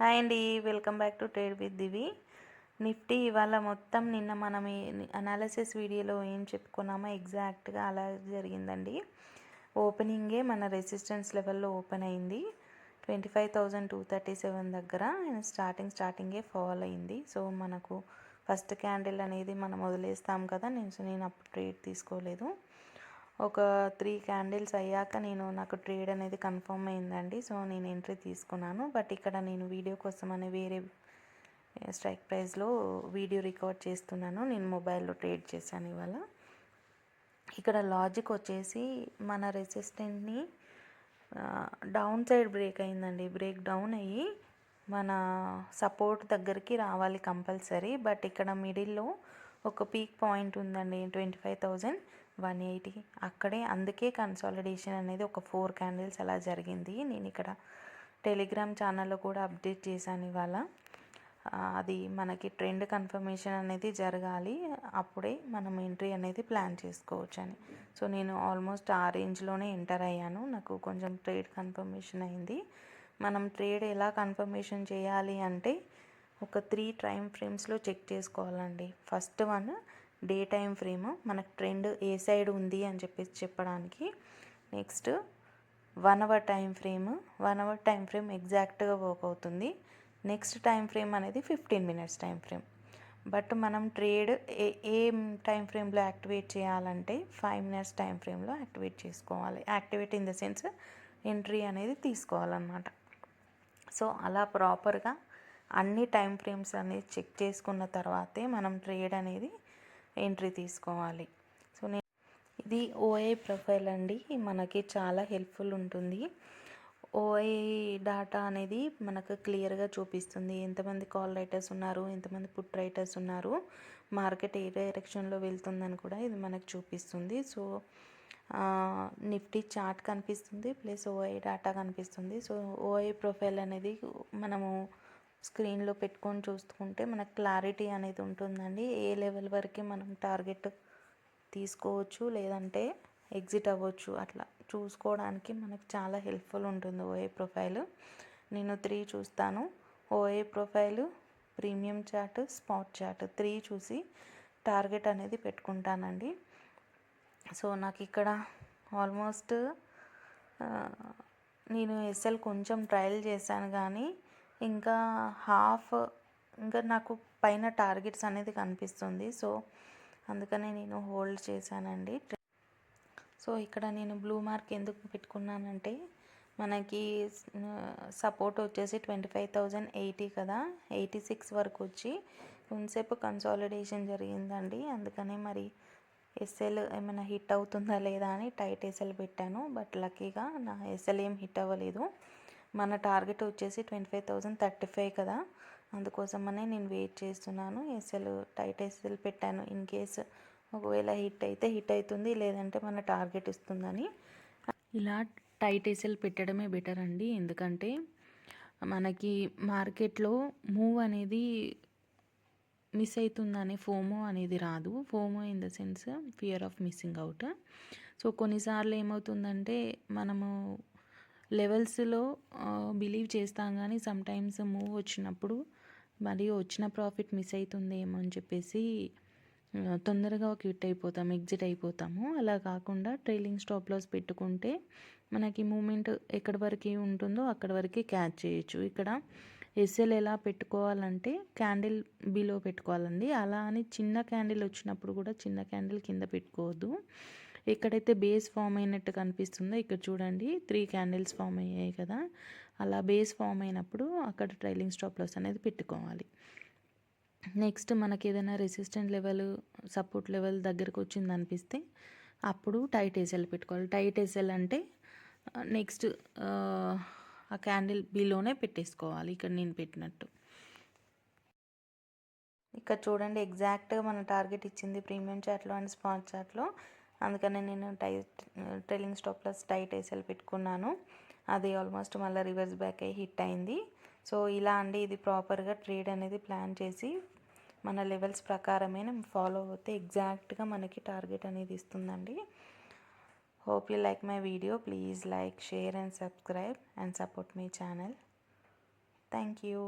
Hi అండి, welcome back to trade with Divi. Nifty ఇవాళ మొత్తం నిన్న మనం అనాలిసిస్ వీడియోలో ఏం చెప్పుకున్నామో ఎగ్జాక్ట్గా అలా జరిగిందండి. ఓపెనింగే మన రెసిస్టెన్స్ లెవెల్లో ఓపెన్ అయింది 25,237 దగ్గర. స్టార్టింగే ఫాల్ అయింది. సో మనకు ఫస్ట్ క్యాండిల్ అనేది మనం వదిలేస్తాం కదా, నేను అప్పుడు ట్రేడ్ తీసుకోలేదు. ఒక 3 క్యాండిల్స్ అయ్యాక నాకు ట్రేడ్ అనేది కన్ఫర్మ్ అయిందండి. సో నేను ఎంట్రీ తీసుకున్నాను. బట్ ఇక్కడ నేను వీడియో కోసం అనే వేరే స్ట్రైక్ ప్రైస్లో వీడియో రికార్డ్ చేస్తున్నాను. నేను మొబైల్లో ట్రేడ్ చేశాను ఇవాళ. ఇక్కడ లాజిక్ వచ్చేసి మన రెసిస్టెంట్ని డౌన్ సైడ్ బ్రేక్ అయిందండి. బ్రేక్ డౌన్ అయ్యి మన సపోర్ట్ దగ్గరికి రావాలి కంపల్సరీ. బట్ ఇక్కడ మిడిల్లో ఒక పీక్ పాయింట్ ఉందండి 25,180. అక్కడే అందుకే కన్సాలిడేషన్ అనేది ఒక 4 క్యాండిల్స్ అలా జరిగింది. నేను ఇక్కడ టెలిగ్రామ్ ఛానల్లో కూడా అప్డేట్ చేశాను ఇవాళ. అది మనకి ట్రెండ్ కన్ఫర్మేషన్ అనేది జరగాలి, అప్పుడే మనం ఎంట్రీ అనేది ప్లాన్ చేసుకోవచ్చు అని. సో నేను ఆల్మోస్ట్ ఆ రేంజ్లోనే ఎంటర్ అయ్యాను. నాకు కొంచెం ట్రేడ్ కన్ఫర్మేషన్ అయింది. మనం ట్రేడ్ ఎలా కన్ఫర్మేషన్ చేయాలి అంటే ఒక 3 టైం ఫ్రేమ్స్లో చెక్ చేసుకోవాలండి. First one day time frame, మనకు ట్రెండ్ ఏ సైడ్ ఉంది అని చెప్పడానికి. Next 1 hour time frame, 1 hour time frame ఎగ్జాక్ట్గా వర్క్ అవుతుంది. నెక్స్ట్ టైం ఫ్రేమ్ అనేది 15 మినిట్స్ టైం ఫ్రేమ్. బట్ మనం ట్రేడ్ ఏ టైం ఫ్రేమ్లో యాక్టివేట్ చేయాలంటే 5 మినిట్స్ టైం ఫ్రేమ్లో యాక్టివేట్ చేసుకోవాలి. Activate in the sense entry అనేది తీసుకోవాలన్నమాట. సో అలా ప్రాపర్గా అన్ని టైం ఫ్రేమ్స్ అనేది చెక్ చేసుకున్న తర్వాతే మనం ట్రేడ్ అనేది ఎంట్రీ తీసుకోవాలి. సో ఇది ఓఐ ప్రొఫైల్ అండి, మనకి చాలా హెల్ప్ఫుల్ ఉంటుంది. ఓఐ డాటా అనేది మనకు క్లియర్గా చూపిస్తుంది ఎంతమంది కాల్ రైటర్స్ ఉన్నారు, ఎంతమంది పుట్ రైటర్స్ ఉన్నారు, మార్కెట్ ఏ డైరెక్షన్లో వెళ్తుందని కూడా ఇది మనకు చూపిస్తుంది. సో నిఫ్టీ చార్ట్ కనిపిస్తుంది, ప్లస్ ఓఐ డాటా కనిపిస్తుంది. సో ఓఐ ప్రొఫైల్ అనేది మనము స్క్రీన్లో పెట్టుకొని చూసుకుంటే మనకు క్లారిటీ అనేది ఉంటుందండి. ఏ లెవెల్ వరకు మనం టార్గెట్ తీసుకోవచ్చు, లేదంటే ఎగ్జిట్ అవ్వచ్చు, అట్లా చూసుకోవడానికి మనకు చాలా హెల్ప్ఫుల్ ఉంటుంది ఓఏ ప్రొఫైల్. నేను 3 చూస్తాను: OI profile, premium chart, spot chart. 3 చూసి టార్గెట్ అనేది పెట్టుకుంటానండి. సో నాకు ఇక్కడ ఆల్మోస్ట్ నేను ఎస్ఎల్ కొంచెం ట్రయల్ చేశాను, కానీ ఇంకా నాకు పైన టార్గెట్స్ అనేది కనిపిస్తుంది. సో అందుకనే నేను హోల్డ్ చేశానండి. సో ఇక్కడ నేను బ్లూ మార్క్ ఎందుకు పెట్టుకున్నానంటే మనకి సపోర్ట్ వచ్చేసి 25,080 కదా, 86 వరకు వచ్చి కొంతసేపు కన్సాలిడేషన్ జరిగిందండి. అందుకనే మరి ఎస్ఎల్ ఏమైనా హిట్ అవుతుందా లేదా అని టైట్ ఎస్ఎల్ పెట్టాను. బట్ లక్కీగా నా ఎస్ఎల్ ఏం హిట్ అవ్వలేదు. మన టార్గెట్ వచ్చేసి 25,035 కదా, అందుకోసమనే నేను వెయిట్ చేస్తున్నాను. టైట్ ఎస్ఎల్ పెట్టాను. ఇన్ కేస్ ఒకవేళ హిట్ అయితే హిట్ అవుతుంది, లేదంటే మన టార్గెట్ ఇస్తుందని. ఇలా టైట్ ఎస్ఎల్ పెట్టడమే బెటర్ అండి, ఎందుకంటే మనకి మార్కెట్లో మూవ్ అనేది మిస్ అవుతుందనే ఫోమో అనేది రాదు. FOMO in the sense fear of missing out. So కొన్నిసార్లు ఏమవుతుందంటే మనము లెవెల్స్లో బిలీవ్ చేస్తాం, కానీ సమ్టైమ్స్ మూవ్ వచ్చినప్పుడు మరియు వచ్చిన ప్రాఫిట్ మిస్ అవుతుందేమో అని చెప్పేసి తొందరగా క్విట్ అయిపోతాం, ఎగ్జిట్ అయిపోతాము. అలా కాకుండా ట్రైలింగ్ స్టాప్ లాస్ పెట్టుకుంటే మనకి మూమెంట్ ఎక్కడి వరకు ఉంటుందో అక్కడి వరకు క్యాచ్ చేయొచ్చు. ఇక్కడ ఎస్ఎల్ ఎలా పెట్టుకోవాలంటే క్యాండిల్ బిలో పెట్టుకోవాలండి. అలా అని చిన్న క్యాండిల్ వచ్చినప్పుడు కూడా చిన్న క్యాండిల్ కింద పెట్టుకోవద్దు. ఎక్కడైతే బేస్ ఫామ్ అయినట్టు కనిపిస్తుందో ఇక్కడ చూడండి 3 క్యాండిల్స్ ఫామ్ అయ్యాయి కదా, అలా బేస్ ఫామ్ అయినప్పుడు అక్కడ ట్రైలింగ్ స్టాప్ లాస్ అనేది పెట్టుకోవాలి. నెక్స్ట్ మనకి ఏదైనా రెసిస్టెంట్ లెవెల్, సపోర్ట్ లెవెల్ దగ్గరకు వచ్చింది అనిపిస్తే అప్పుడు టైట్ ఎస్ఎల్ పెట్టుకోవాలి. టైట్ ఎస్ఎల్ అంటే నెక్స్ట్ ఆ క్యాండిల్ బిలోనే పెట్టేసుకోవాలి, ఇక్కడ నేను పెట్టినట్టు. ఇక్కడ చూడండి ఎగ్జాక్ట్గా మన టార్గెట్ ఇచ్చింది ప్రీమియం చార్ట్లో అండ్ స్పాట్ చార్ట్లో. అందుకనే నేను trailing stop loss tight SL పెట్టుకున్నాను. అది ఆల్మోస్ట్ మళ్ళీ రివర్స్ బ్యాక్ అయ్యి హిట్ అయింది. సో ఇలా అండి, ఇది ప్రాపర్గా ట్రేడ్ అనేది ప్లాన్ చేసి మన లెవెల్స్ ప్రకారమే ఫాలో అవుతే ఎగ్జాక్ట్గా మనకి టార్గెట్ అనేది ఇస్తుందండి. Hope you like my video. Please like, share and subscribe and support my channel. Thank you.